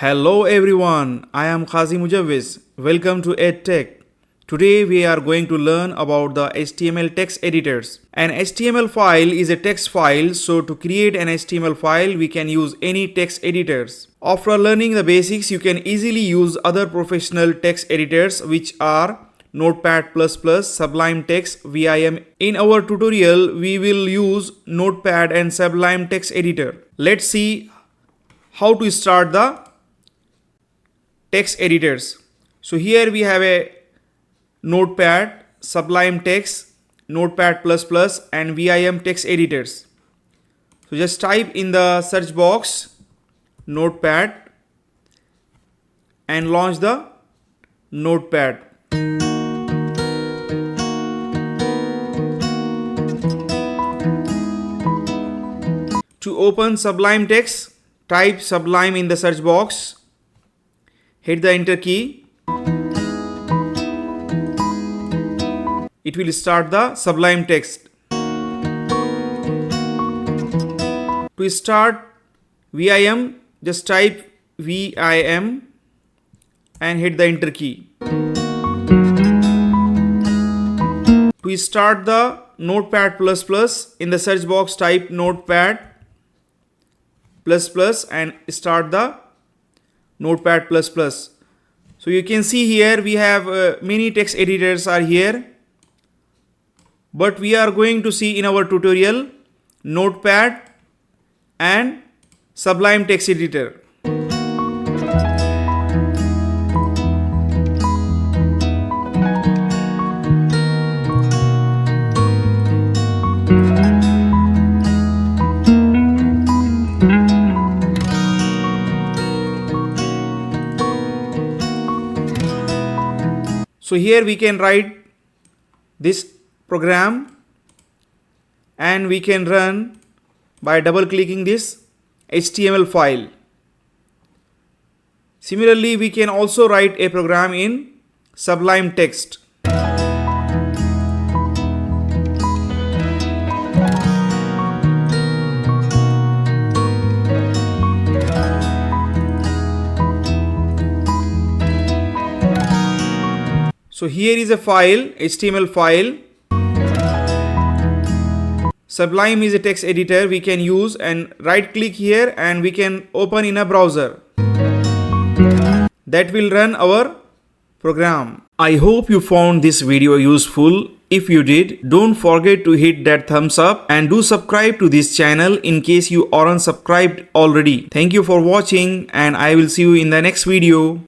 Hello everyone, I am Qazi Mujawwiz. Welcome to EdTech. Today we are going to learn about the HTML text editors. An HTML file is a text file, so to create an HTML file we can use any text editors. After learning the basics, you can easily use other professional text editors which are Notepad++, Sublime Text, Vim. In our tutorial, we will use Notepad and Sublime Text editor. Let's see how to start the text editors. So here we have a Notepad, Sublime Text, Notepad++ and Vim text editors. So just type in the search box Notepad and launch the Notepad. To open Sublime Text, type Sublime in the search box, hit the enter key. It will start the Sublime Text. To start Vim, just type Vim and hit the enter key. To start the Notepad++, in the search box type Notepad++ and start the Notepad++. So you can see here we have many text editors are here, but we are going to see in our tutorial Notepad and Sublime Text Editor. So here we can write this program and we can run by double clicking this HTML file. Similarly, we can also write a program in Sublime Text. So here is a file, HTML file. Sublime is a text editor we can use, and right click here and we can open in a browser. That will run our program. I hope you found this video useful. If you did, don't forget to hit that thumbs up and do subscribe to this channel in case you aren't subscribed already. Thank you for watching and I will see you in the next video.